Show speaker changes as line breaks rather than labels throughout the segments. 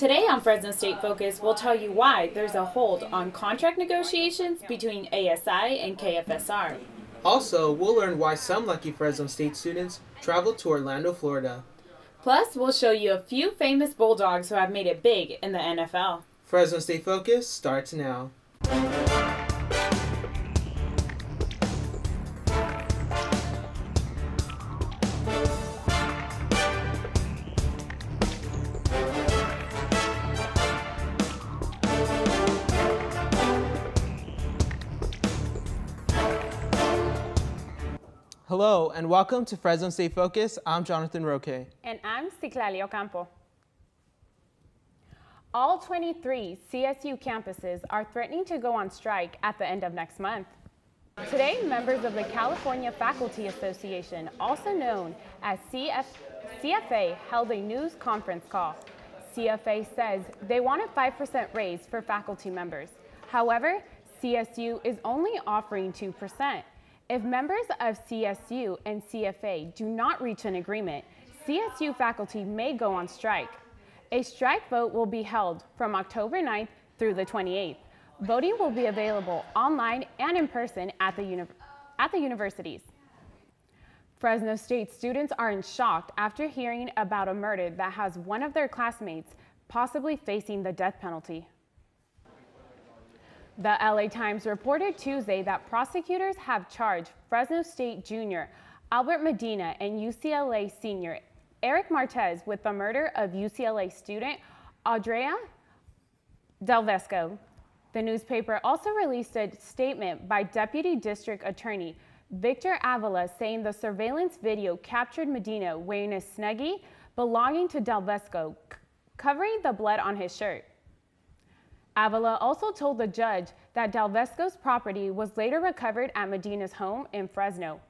Today on Fresno State Focus, we'll tell you why there's a hold on contract negotiations between ASI and KFSR.
Also, we'll learn why some lucky Fresno State students traveled to Orlando, Florida.
Plus, we'll show you a few famous Bulldogs who have made it big in the NFL.
Fresno State Focus starts now. Hello and welcome to Fresno State Focus. I'm Jonathan Roque.
And I'm Ciclalio Ocampo. All 23 CSU campuses are threatening to go on strike at the end of next month. Today, members of the California Faculty Association, also known as CFA, held a news conference call. CFA says they want a 5% raise for faculty members. However, CSU is only offering 2%. If members of CSU and CFA do not reach an agreement, CSU faculty may go on strike. A strike vote will be held from October 9th through the 28th. Voting will be available online and in person at the universities. Fresno State students are in shock after hearing about a murder that has one of their classmates possibly facing the death penalty. The LA Times reported Tuesday that prosecutors have charged Fresno State junior Albert Medina and UCLA senior Eric Martez with the murder of UCLA student Audrea Del Vesco. The newspaper also released a statement by Deputy District Attorney Victor Avila saying the surveillance video captured Medina wearing a Snuggie belonging to Del Vesco, covering the blood on his shirt. Avila also told the judge that Del Vesco's property was later recovered at Medina's home in Fresno.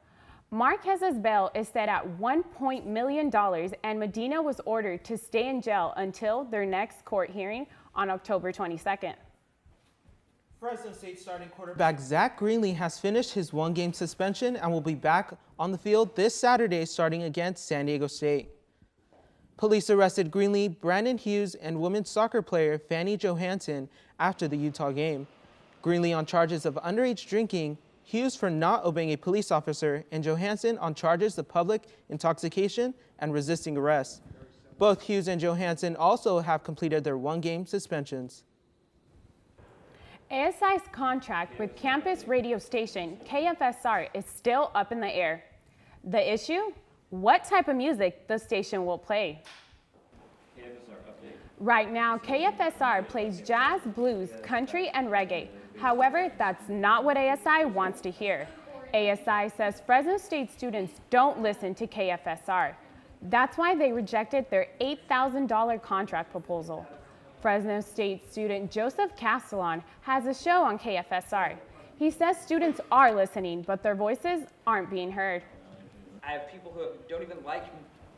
Marquez's bail is set at $1 million, and Medina was ordered to stay in jail until their next court hearing on October 22nd.
Fresno State starting quarterback Zach Greenlee has finished his one-game suspension and will be back on the field this Saturday starting against San Diego State. Police arrested Greenlee, Brandon Hughes, and women's soccer player Fanny Johansson after the Utah game. Greenlee on charges of underage drinking, Hughes for not obeying a police officer, and Johansson on charges of public intoxication and resisting arrest. Both Hughes and Johansson also have completed their one-game suspensions.
ASI's contract with campus radio station KFSR is still up in the air. The issue? What type of music the station will play. Right now, KFSR plays jazz, blues, country, and reggae. However, that's not what ASI wants to hear. ASI says Fresno State students don't listen to KFSR. That's why they rejected their $8,000 contract proposal. Fresno State student Joseph Castellon has a show on KFSR. He says students are listening, but their voices aren't being heard.
I have people who don't even like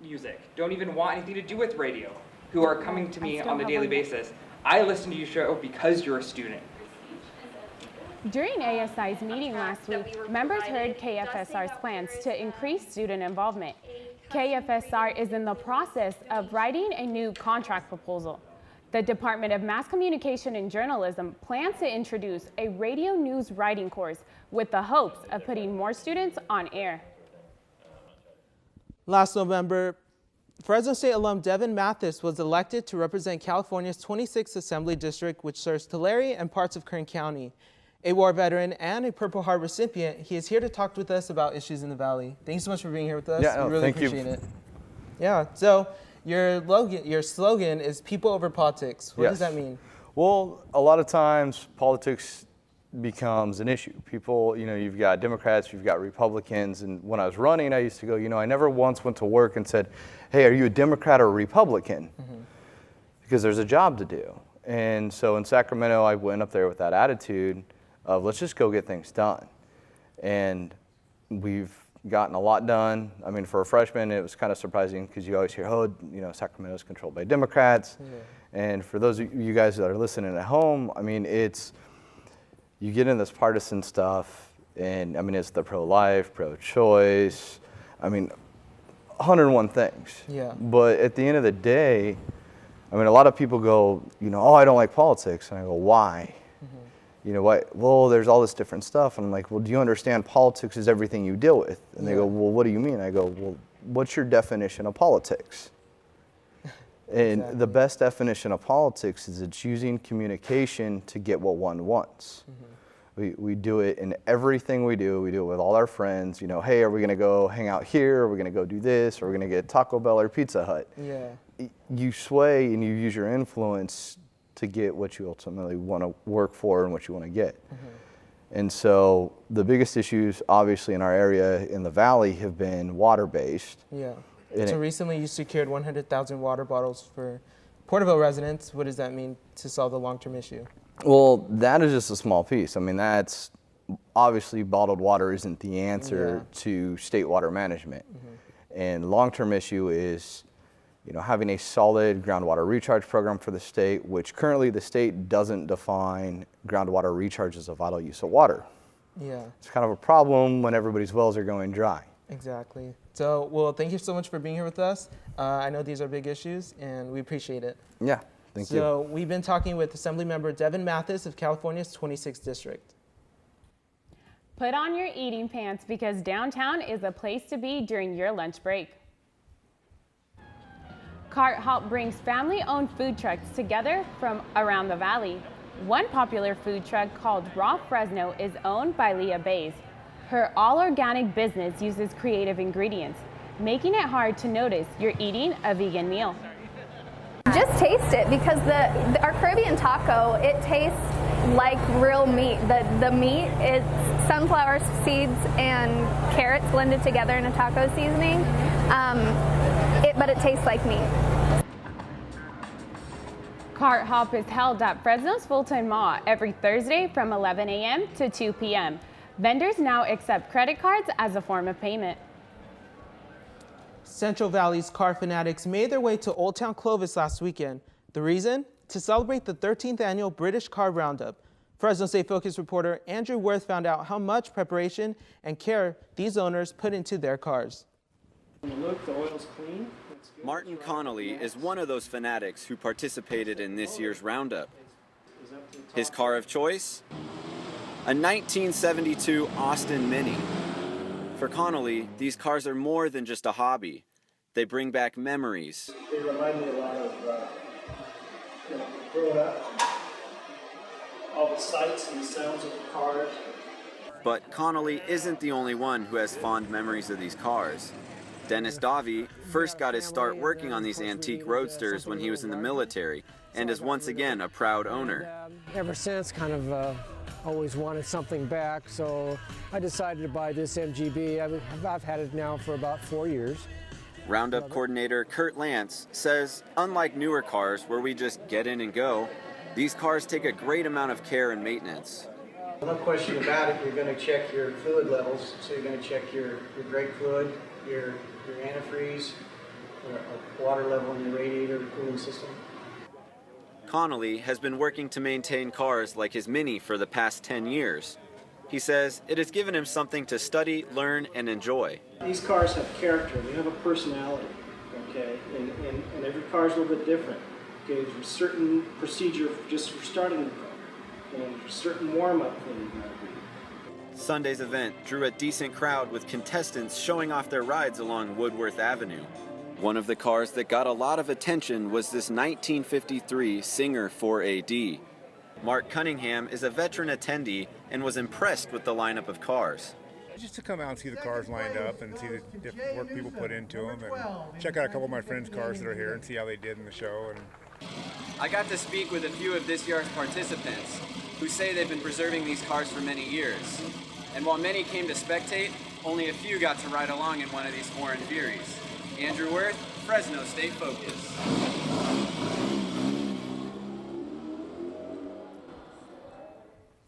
music, don't even want anything to do with radio, who are coming to me on a daily basis. I listen to your show because you're a student.
During ASI's meeting last week, members heard KFSR's plans to increase student involvement. KFSR is in the process of writing a new contract proposal. The Department of Mass Communication and Journalism plans to introduce a radio news writing course with the hopes of putting more students on air.
Last November, Fresno State alum Devin Mathis was elected to represent California's 26th Assembly District, which serves Tulare and parts of Kern County. A war veteran and a Purple Heart recipient, he is here to talk with us about issues in the Valley. Thanks so much for being here with us.
Yeah,
we really appreciate it. Yeah, so your slogan is people over politics. What does that mean?
Well, a lot of times politics becomes an issue. People, you've got Democrats, you've got Republicans, and when I was running, I used to go, I never once went to work and said, hey, are you a Democrat or a Republican? Because there's a job to do. And so in Sacramento, I went up there with that attitude of let's just go get things done. And we've gotten a lot done. I mean, for a freshman, it was kind of surprising because you always hear, Sacramento's controlled by Democrats. And for those of you guys that are listening at home, I mean, you get in this partisan stuff, and I mean, it's the pro-life, pro-choice, I mean, 101 things.
Yeah.
But at the end of the day, I mean, a lot of people go, you know, oh, I don't like politics. And I go, why? You know what? Well, there's all this different stuff. And I'm like, well, do you understand politics is everything you deal with? And they go, well, what do you mean? I go, well, what's your definition of politics? And the best definition of politics is it's using communication to get what one wants. We do it in everything we do. We do it with all our friends. You know, hey, are we going to go hang out here? Are we going to go do this? Are we going to get Taco Bell or Pizza Hut?
Yeah.
You sway and you use your influence to get what you ultimately want to work for and what you want to get. And so the biggest issues, obviously, in our area in the valley have been water-based.
Yeah. So recently you secured 100,000 water bottles for Porterville residents. What does that mean to solve the long-term issue?
Well, that is just a small piece. I mean, that's obviously bottled water isn't the answer to state water management. And long-term issue is, you know, having a solid groundwater recharge program for the state, which currently the state doesn't define groundwater recharge as a vital use of water.
Yeah.
It's kind of a problem when everybody's wells are going dry.
Exactly. So, well, thank you so much for being here with us. I know these are big issues, and we appreciate it.
Yeah, thank you.
So we've been talking with Assemblymember Devin Mathis of California's 26th District.
Put on your eating pants because downtown is a place to be during your lunch break. Cart Hop brings family-owned food trucks together from around the valley. One popular food truck called Raw Fresno is owned by Leah Bays. Her all-organic business uses creative ingredients, making it hard to notice you're eating a vegan meal.
Just taste it because our Caribbean taco, it tastes like real meat. The meat is sunflower seeds and carrots blended together in a taco seasoning, but it tastes like meat.
Cart Hop is held at Fresno's Fulton Mall every Thursday from 11 a.m. to 2 p.m. Vendors now accept credit cards as a form of payment.
Central Valley's car fanatics made their way to Old Town Clovis last weekend. The reason? To celebrate the 13th annual British Car Roundup. Fresno State Focus reporter Andrew Worth found out how much preparation and care these owners put into their cars.
Look, the oil's clean.
Martin Connolly is one of those fanatics who participated in this year's roundup. His car of choice? A 1972 Austin Mini. For Connolly, these cars are more than just a hobby. They bring back memories.
They remind me a lot of growing up, all the sights and the sounds of the cars.
But Connolly isn't the only one who has fond memories of these cars. Dennis Davi first got his start working on these antique roadsters when he was in the military and is once again a proud owner.
Ever since, kind of always wanted something back, so I decided to buy this MGB. I've had it now for about 4 years.
Roundup coordinator Kurt Lance says, unlike newer cars where we just get in and go, these cars take a great amount of care and maintenance.
No question about it, you're going to check your fluid levels. So you're going to check your brake fluid, your antifreeze, water level in your radiator cooling system.
Connolly has been working to maintain cars like his Mini for the past 10 years. He says it has given him something to study, learn, and enjoy.
These cars have character, they have a personality, okay? And every car is a little bit different. Okay, there's a certain procedure just for starting the car, and there's a certain warm-up thing you gotta do.
Sunday's event drew a decent crowd with contestants showing off their rides along Woodworth Avenue. One of the cars that got a lot of attention was this 1953 Singer 4AD. Mark Cunningham is a veteran attendee and was impressed with the lineup of cars.
Just to come out and see the cars lined up and see the different work people put into them and check out a couple of my friends' cars that are here and see how they did in the show.
I got to speak with a few of this year's participants who say they've been preserving these cars for many years. And while many came to spectate, only a few got to ride along in one of these foreign Furies. Andrew Worth, Fresno State Focus.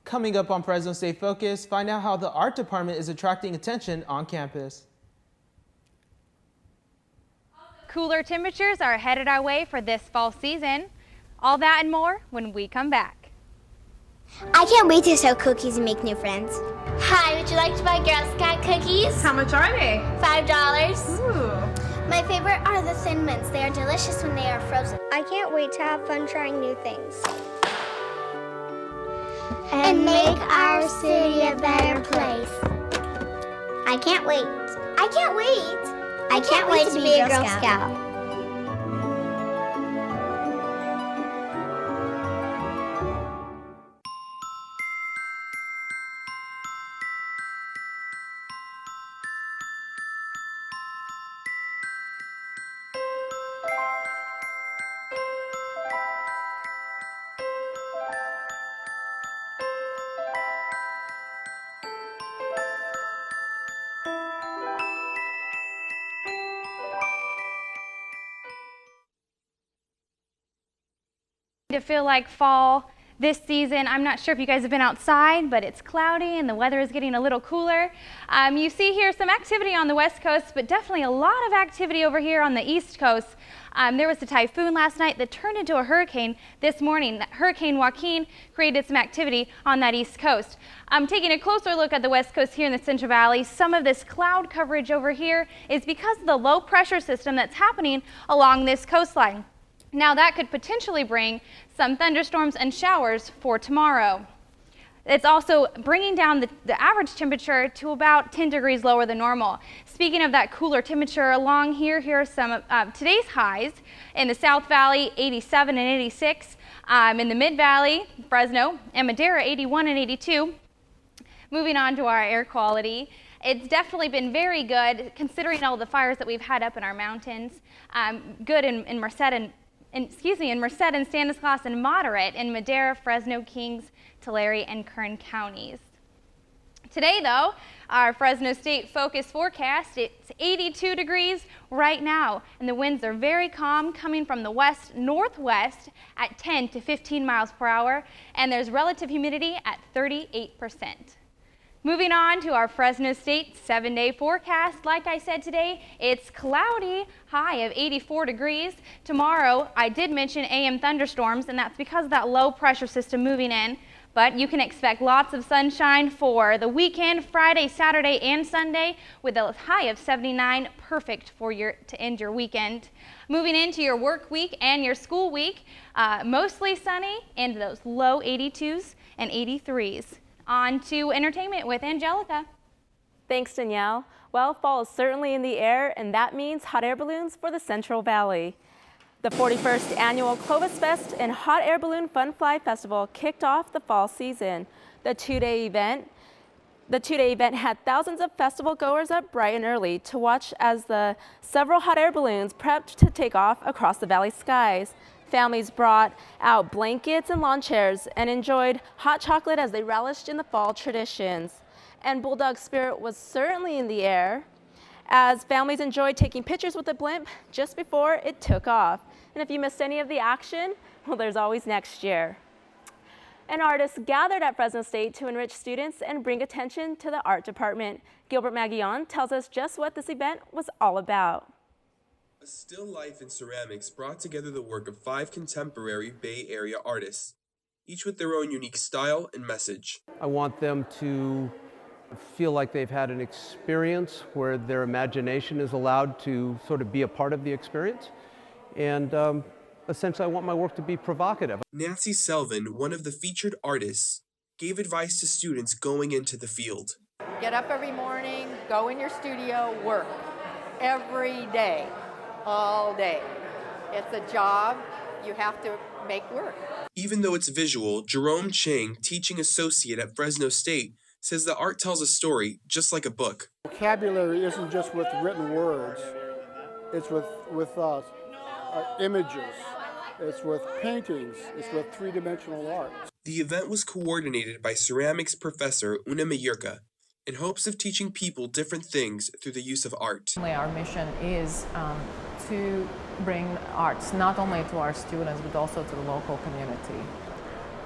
Coming up on Fresno State Focus, find out how the art department is attracting attention on campus.
Cooler temperatures are headed our way for this fall season. All that and more when we come back.
I can't wait to sell cookies and make new friends. Hi, would you like to buy Girl Scout cookies?
How much are they?
$5.
Ooh.
My favorite are the Thin Mints. They are delicious when they are frozen. I can't wait to have fun trying new things. And make our city a better place. I can't wait. I can't wait. I can't wait to be a Girl Scout.
To feel like fall this season. I'm not sure if you guys have been outside, but it's cloudy and the weather is getting a little cooler. You see here some activity on the west coast, but definitely a lot of activity over here on the east coast. There was a typhoon last night that turned into a hurricane this morning. Hurricane Joaquin created some activity on that east coast. Taking a closer look at the west coast here in the Central Valley, some of this cloud coverage over here is because of the low pressure system that's happening along this coastline. Now that could potentially bring some thunderstorms and showers for tomorrow. It's also bringing down the average temperature to about 10 degrees lower than normal. Speaking of that cooler temperature along here, here are some of today's highs. In the South Valley, 87 and 86. In the Mid Valley, Fresno and Madera, 81 and 82. Moving on to our air quality. It's definitely been very good considering all the fires that we've had up in our mountains. Good in Merced and in Merced and Stanislaus, and moderate in Madera, Fresno, Kings, Tulare, and Kern counties. Today, though, our Fresno State Focus forecast, it's 82 degrees right now, and the winds are very calm, coming from the west-northwest at 10 to 15 miles per hour, and there's relative humidity at 38%. Moving on to our Fresno State 7-day forecast. Like I said today, it's cloudy, high of 84 degrees. Tomorrow, I did mention AM thunderstorms, and that's because of that low pressure system moving in. But you can expect lots of sunshine for the weekend, Friday, Saturday, and Sunday, with a high of 79, perfect for to end your weekend. Moving into your work week and your school week, mostly sunny and those low 82s and 83s. On to entertainment with Angelica.
Thanks, Danielle. Well, fall is certainly in the air, and that means hot air balloons for the Central Valley. The 41st annual Clovis Fest and Hot Air Balloon Fun Fly Festival kicked off the fall season. The two-day event had thousands of festival goers up bright and early to watch as the several hot air balloons prepped to take off across the valley skies. Families brought out blankets and lawn chairs and enjoyed hot chocolate as they relished in the fall traditions. And Bulldog spirit was certainly in the air as families enjoyed taking pictures with the blimp just before it took off. And if you missed any of the action, well, there's always next year. And artists gathered at Fresno State to enrich students and bring attention to the art department. Gilbert Maguillon tells us just what this event was all about.
A still life in ceramics brought together the work of 5 contemporary Bay Area artists, each with their own unique style and message.
I want them to feel like they've had an experience where their imagination is allowed to sort of be a part of the experience. And essentially, I want my work to be provocative.
Nancy Selvin, one of the featured artists, gave advice to students going into the field.
Get up every morning, go in your studio, work every day. All day. It's a job. You have to make work.
Even though it's visual, Jerome Chang, teaching associate at Fresno State, says the art tells a story just like a book.
Vocabulary isn't just with written words. It's with images. It's with paintings. It's with three-dimensional art.
The event was coordinated by ceramics professor Una Mayurka in hopes of teaching people different things through the use of art.
Our mission is to bring arts not only to our students but also to the local community.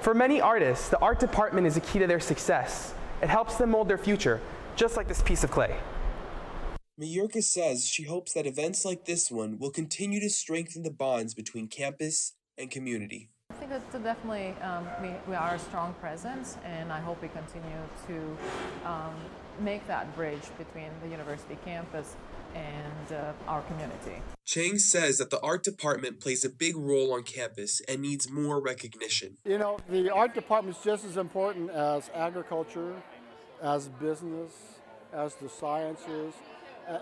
For many artists, the art department is a key to their success. It helps them mold their future, just like this piece of clay.
Mayurka says she hopes that events like this one will continue to strengthen the bonds between campus and community.
I think that definitely we are a strong presence, and I hope we continue to make that bridge between the university campus and our community.
Chang says that the art department plays a big role on campus and needs more recognition.
You know, the art department is just as important as agriculture, as business, as the sciences,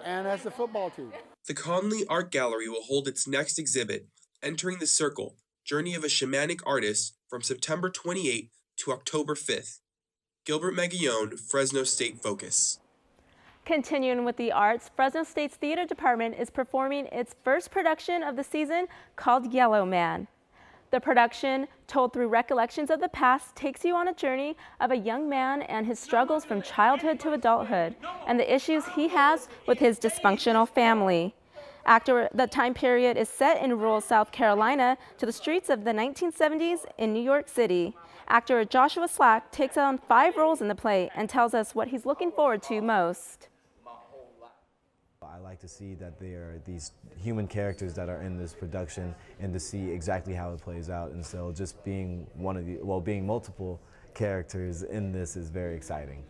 and as the football team.
The Conley Art Gallery will hold its next exhibit, Entering the Circle, Journey of a Shamanic Artist, from September 28th to October 5th. Gilbert Magallone, Fresno State Focus.
Continuing with the arts, Fresno State's theater department is performing its first production of the season called Yellow Man. The production, told through recollections of the past, takes you on a journey of a young man and his struggles from childhood to adulthood and the issues he has with his dysfunctional family. The time period is set in rural South Carolina to the streets of the 1970s in New York City. Actor Joshua Slack takes on 5 roles in the play and tells us what he's looking forward to most.
I like to see that there are these human characters that are in this production and to see exactly how it plays out. And so just being being multiple characters in this is very exciting.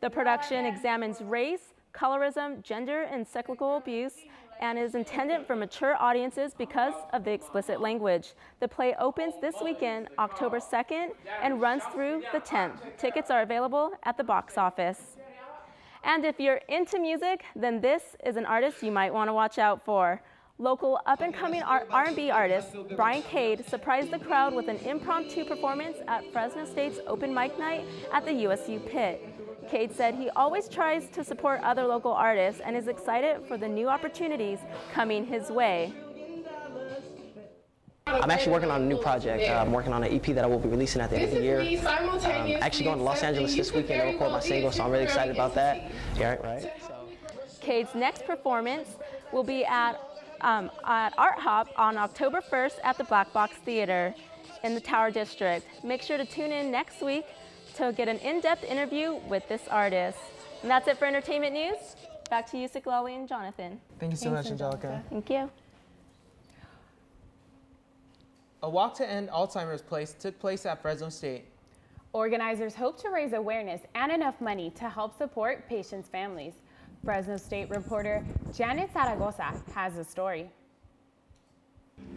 The production examines race, colorism, gender, and sexual abuse and is intended for mature audiences because of the explicit language. The play opens this weekend, October 2nd, and runs through the 10th. Tickets are available at the box office. And if you're into music, then this is an artist you might want to watch out for. Local up-and-coming R&B artist Brian Cade surprised the crowd with an impromptu performance at Fresno State's open mic night at the USU Pit. Cade said he always tries to support other local artists and is excited for the new opportunities coming his way.
I'm actually working on a new project. I'm working on an EP that I will be releasing at the end of the year. I'm actually going to Los Angeles this weekend to record my single, so I'm really excited about that. Yeah, right.
Cade's next performance will be at Art Hop on October 1st at the Black Box Theater in the Tower District. Make sure to tune in next week to get an in-depth interview with this artist. And that's it for entertainment news. Back to you, Siklali and Jonathan.
Thank you so much, Angelica.
Thank you.
A walk to end Alzheimer's took place at Fresno State.
Organizers hope to raise awareness and enough money to help support patients' families. Fresno State reporter Janet Saragossa has a story.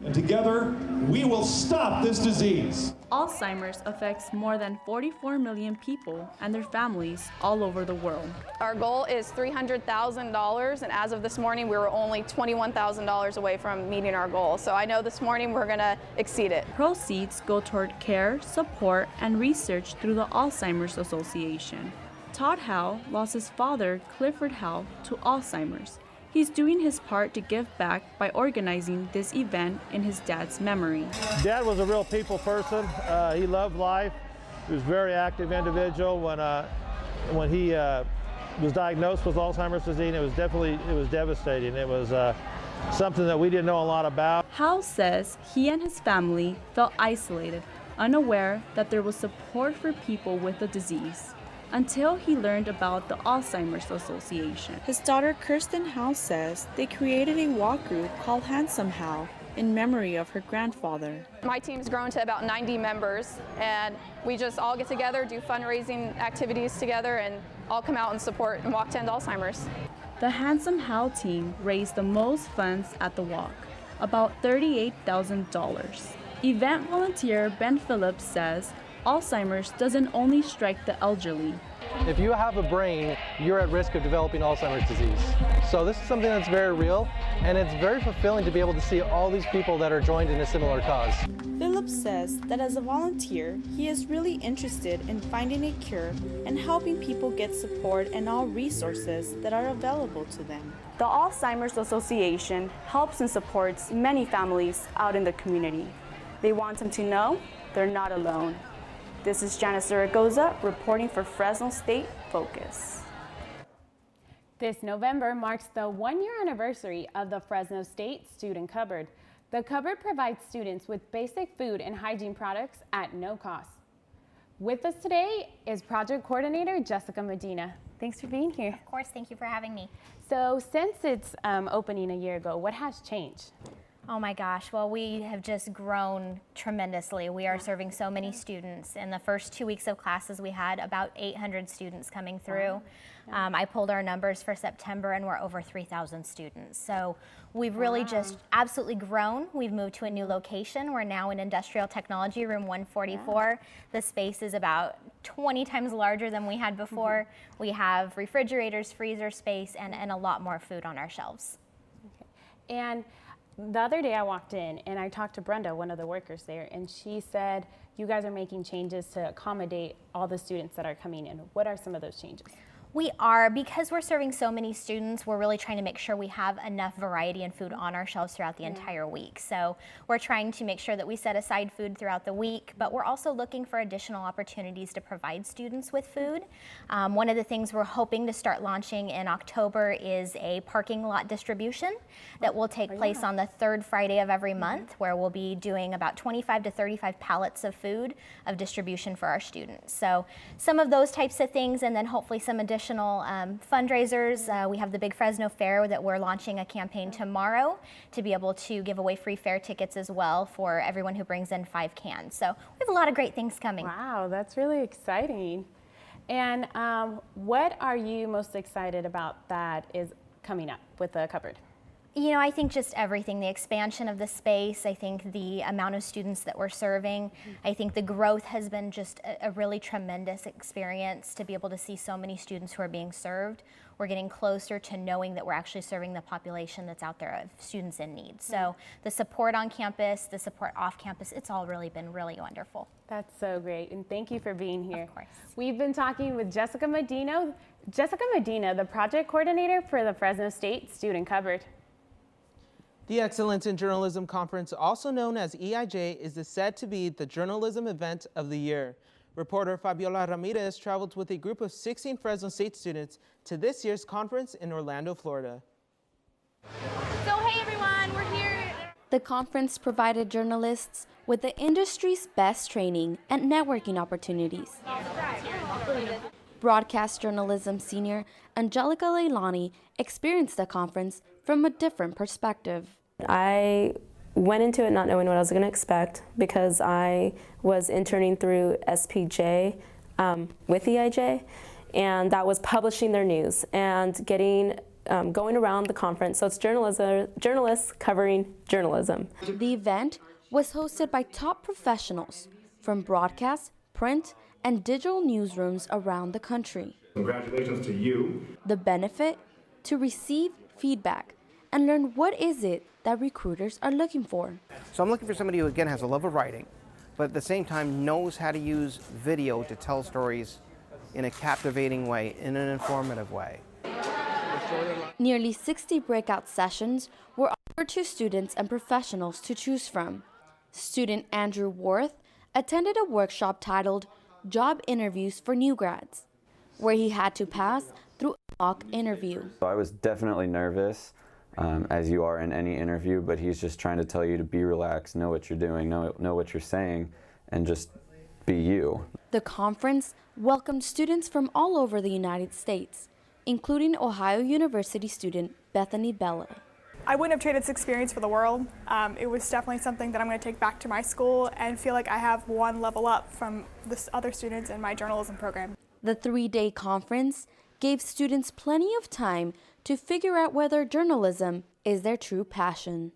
And together, we will stop this disease.
Alzheimer's affects more than 44 million people and their families all over the world.
Our goal is $300,000, and as of this morning, we were only $21,000 away from meeting our goal. So I know this morning we're going to exceed it.
Proceeds go toward care, support, and research through the Alzheimer's Association. Todd Howe lost his father, Clifford Howe, to Alzheimer's. He's doing his part to give back by organizing this event in his dad's memory.
Dad was a real people person. He loved life. He was a very active individual. When he was diagnosed with Alzheimer's disease, it was devastating. It was something that we didn't know a lot about.
Howe says he and his family felt isolated, unaware that there was support for people with the disease, until he learned about the Alzheimer's Association.
His daughter Kirsten Howe says they created a walk group called Handsome Howe in memory of her grandfather.
My team's grown to about 90 members, and we just all get together, do fundraising activities together, and all come out and support and walk to end Alzheimer's.
The Handsome Howe team raised the most funds at the walk, about $38,000. Event volunteer Ben Phillips says Alzheimer's doesn't only strike the elderly.
If you have a brain, you're at risk of developing Alzheimer's disease. So this is something that's very real, and it's very fulfilling to be able to see all these people that are joined in a similar cause.
Phillips says that as a volunteer, he is really interested in finding a cure and helping people get support and all resources that are available to them.
The Alzheimer's Association helps and supports many families out in the community. They want them to know they're not alone. This is Janet Saragossa reporting for Fresno State Focus.
This November marks the one-year anniversary of the Fresno State Student Cupboard. The cupboard provides students with basic food and hygiene products at no cost. With us today is Project Coordinator Jessica Medina. Thanks for being here.
Of course, thank you for having me.
So since its opening a year ago, what has changed?
Oh my gosh, well, we have just grown tremendously. We are serving so many students. In the first 2 weeks of classes, we had about 800 students coming through. I pulled our numbers for September and we're over 3,000 students. So we've really just absolutely grown. We've moved to a new location. We're now in Industrial Technology, room 144. The space is about 20 times larger than we had before. We have refrigerators, freezer space, and a lot more food on our shelves.
And the other day I walked in and I talked to Brenda, one of the workers there, and she said, you guys are making changes to accommodate all the students that are coming in. What are some of those changes?
We are, because we're serving so many students, we're really trying to make sure we have enough variety and food on our shelves throughout the entire week. So we're trying to make sure that we set aside food throughout the week, but we're also looking for additional opportunities to provide students with food. One of the things we're hoping to start launching in October is a parking lot distribution that will take place on the third Friday of every month, where we'll be doing about 25 to 35 pallets of food of distribution for our students. So some of those types of things, and then hopefully some additional fundraisers. We have the big Fresno Fair that we're launching a campaign tomorrow to be able to give away free fair tickets as well for everyone who brings in 5 cans. So we have a lot of great things coming.
Wow, that's really exciting. And what are you most excited about that is coming up with the cupboard?
You know, I think just everything, the expansion of the space, I think the amount of students that we're serving, I think the growth has been just a really tremendous experience to be able to see so many students who are being served. We're getting closer to knowing that we're actually serving the population that's out there of students in need. So the support on campus, the support off campus, it's all really been really wonderful.
That's so great, and thank you for being here.
Of course.
We've been talking with Jessica Medina, the project coordinator for the Fresno State Student Cupboard.
The Excellence in Journalism Conference, also known as EIJ, is said to be the journalism event of the year. Reporter Fabiola Ramirez traveled with a group of 16 Fresno State students to this year's conference in Orlando, Florida.
So hey everyone, we're here.
The conference provided journalists with the industry's best training and networking opportunities. Broadcast journalism senior Angelica Leilani experienced the conference from a different perspective.
I went into it not knowing what I was going to expect because I was interning through SPJ with EIJ, and that was publishing their news and getting going around the conference. So it's journalists covering journalism.
The event was hosted by top professionals from broadcast, print, and digital newsrooms around the country.
Congratulations to you.
The benefit? To receive feedback and learn what is it that recruiters are looking for.
So I'm looking for somebody who, again, has a love of writing, but at the same time knows how to use video to tell stories in a captivating way, in an informative way.
Nearly 60 breakout sessions were offered to students and professionals to choose from. Student Andrew Worth attended a workshop titled Job Interviews for New Grads, where he had to pass through a mock interview.
So I was definitely nervous, as you are in any interview, but he's just trying to tell you to be relaxed, know what you're doing, know what you're saying, and just be you.
The conference welcomed students from all over the United States, including Ohio University student Bethany Bella.
I wouldn't have traded this experience for the world. It was definitely something that I'm going to take back to my school and feel like I have one level up from the other students in my journalism program.
The 3-day conference gave students plenty of time to figure out whether journalism is their true passion.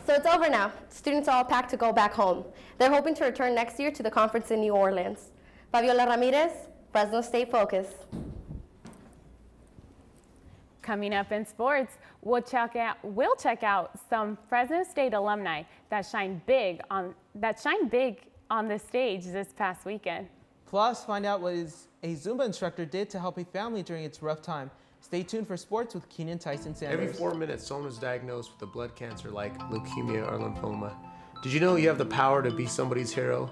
So it's over now. Students are all packed to go back home. They're hoping to return next year to the conference in New Orleans. Fabiola Ramirez, Fresno State Focus.
Coming up in sports, we'll check out some Fresno State alumni that shine big on the stage this past weekend.
Plus, find out what a Zumba instructor did to help a family during its rough time. Stay tuned for sports with Keenan Tyson Sanders.
Every 4 minutes, someone is diagnosed with a blood cancer like leukemia or lymphoma. Did you know you have the power to be somebody's hero,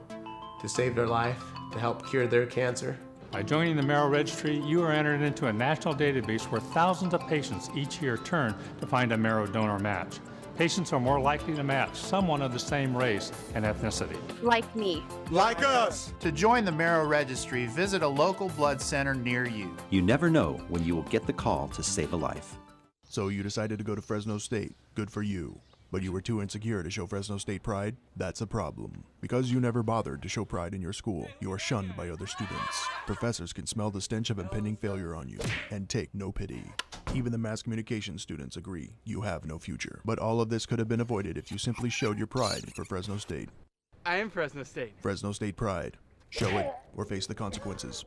to save their life, to help cure their cancer?
By joining the Marrow Registry, you are entered into a national database where thousands of patients each year turn to find a marrow donor match. Patients are more likely to match someone of the same race and ethnicity.
Like me.
Like us! To join the Marrow Registry, visit a local blood center near you.
You never know when you will get the call to save a life.
So you decided to go to Fresno State. Good for you. But you were too insecure to show Fresno State pride? That's a problem. Because you never bothered to show pride in your school, you are shunned by other students. Professors can smell the stench of impending failure on you and take no pity. Even the mass communication students agree you have no future. But all of this could have been avoided if you simply showed your pride for Fresno State.
I am Fresno State.
Fresno State pride. Show it or face the consequences.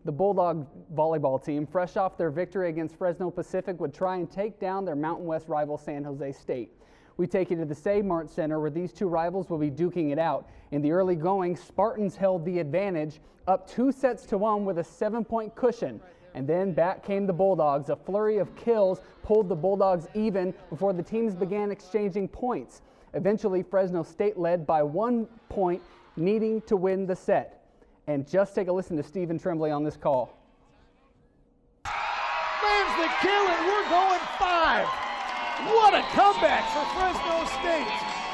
The Bulldog volleyball team, fresh off their victory against Fresno Pacific, would try and take down their Mountain West rival San Jose State. We take you to the Save Mart Center where these two rivals will be duking it out. In the early going, Spartans held the advantage, up 2-1 with a 7-point cushion. And then back came the Bulldogs. A flurry of kills pulled the Bulldogs even before the teams began exchanging points. Eventually, Fresno State led by 1 point, needing to win the set. And just take a listen to Stephen Tremblay on this call.
Man's the kill, and we're going 5. What a comeback for Fresno State.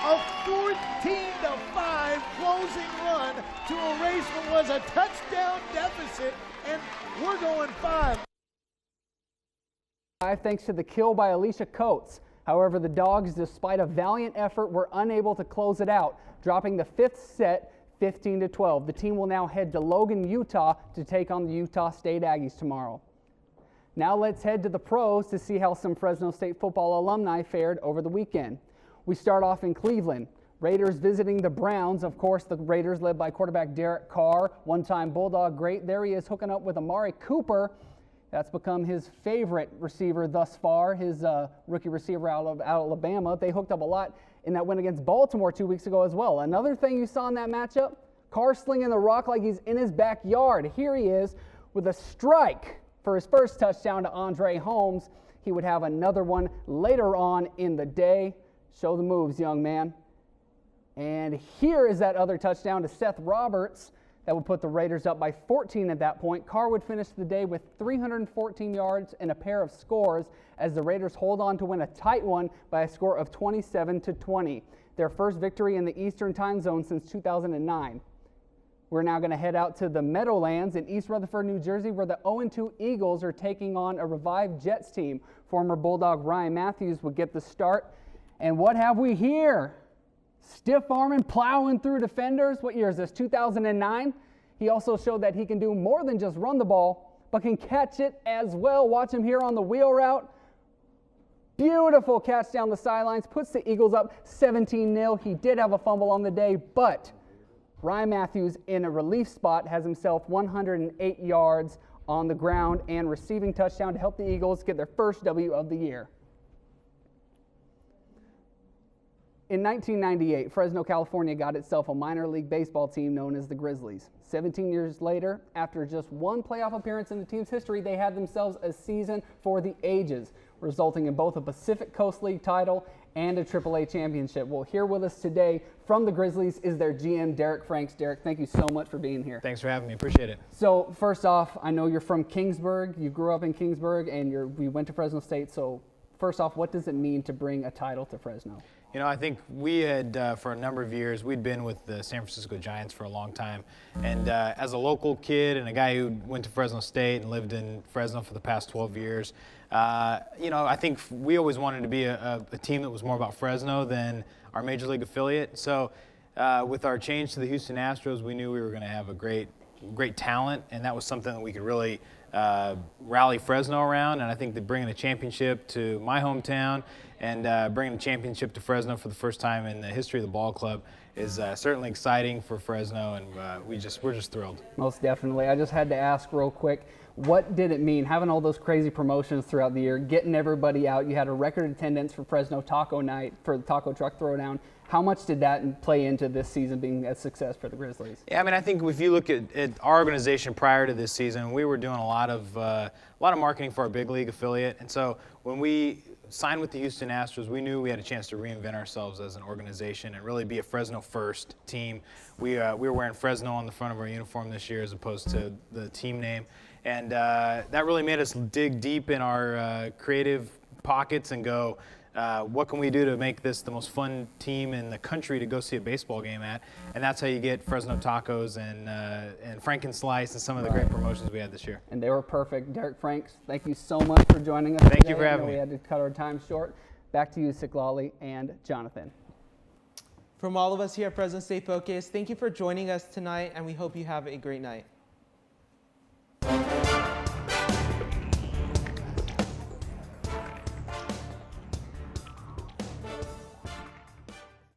A 14-5 closing run to erase what was a touchdown deficit, and we're going 5.
Thanks to the kill by Alicia Coates. However, the Dogs, despite a valiant effort, were unable to close it out, dropping the 5th set 15-12. The team will now head to Logan, Utah to take on the Utah State Aggies tomorrow. Now let's head to the pros to see how some Fresno State football alumni fared over the weekend. We start off in Cleveland. Raiders visiting the Browns. Of course, the Raiders led by quarterback Derek Carr, one-time Bulldog great. There he is hooking up with Amari Cooper. That's become his favorite receiver thus far, his rookie receiver out of Alabama. They hooked up a lot in that win against Baltimore 2 weeks ago as well. Another thing you saw in that matchup, Carr slinging the rock like he's in his backyard. Here he is with a strike for his first touchdown to Andre Holmes. He would have another one later on in the day. Show the moves, young man. And here is that other touchdown to Seth Roberts that would put the Raiders up by 14 at that point. Carr would finish the day with 314 yards and a pair of scores as the Raiders hold on to win a tight one by a score of 27-20. Their first victory in the Eastern Time Zone since 2009. We're now going to head out to the Meadowlands in East Rutherford, New Jersey, where the 0-2 Eagles are taking on a revived Jets team. Former Bulldog Ryan Matthews would get the start. And what have we here? Stiff arming, plowing through defenders. What year is this? 2009. He also showed that he can do more than just run the ball, but can catch it as well. Watch him here on the wheel route. Beautiful catch down the sidelines. Puts the Eagles up 17-0. He did have a fumble on the day, but Ryan Matthews in a relief spot has himself 108 yards on the ground and receiving touchdown to help the Eagles get their first W of the year. In 1998, Fresno, California got itself a minor league baseball team known as the Grizzlies. 17 years later, after just one playoff appearance in the team's history, they had themselves a season for the ages, resulting in both a Pacific Coast League title and a AAA championship. Well, here with us today from the Grizzlies is their GM, Derek Franks. Derek, thank you so much for being here.
Thanks for having me. Appreciate it.
So first off, I know you're from Kingsburg. You grew up in Kingsburg, and we went to Fresno State. So first off, what does it mean to bring a title to Fresno?
You know, I think we had, for a number of years, we'd been with the San Francisco Giants for a long time. And as a local kid and a guy who went to Fresno State and lived in Fresno for the past 12 years, you know, I think we always wanted to be a team that was more about Fresno than our major league affiliate. So with our change to the Houston Astros, we knew we were going to have a great talent, and that was something that we could really rally Fresno around. And I think that bringing a championship to my hometown and bringing a championship to Fresno for the first time in the history of the ball club is certainly exciting for Fresno, and we're just thrilled.
Most definitely. I just had to ask real quick, what did it mean having all those crazy promotions throughout the year, getting everybody out? You had a record attendance for Fresno Taco Night, for the Taco Truck Throwdown. How much did that play into this season being a success for the Grizzlies?
Yeah, I mean, I think if you look at our organization prior to this season, we were doing a lot of marketing for our big league affiliate, and so when we signed with the Houston Astros, we knew we had a chance to reinvent ourselves as an organization and really be a Fresno first team. We were wearing Fresno on the front of our uniform this year as opposed to the team name, and that really made us dig deep in our creative pockets and go, what can we do to make this the most fun team in the country to go see a baseball game at? And that's how you get Fresno Tacos and Franken Slice and some of the great promotions we had this year.
And they were perfect. Derek Franks, thank you so much for joining us.
Thank
today.
you for having me.
We had to cut our time short. Back to you, Siklali and Jonathan.
From all of us here at Fresno State Focus, thank you for joining us tonight, and we hope you have a great night.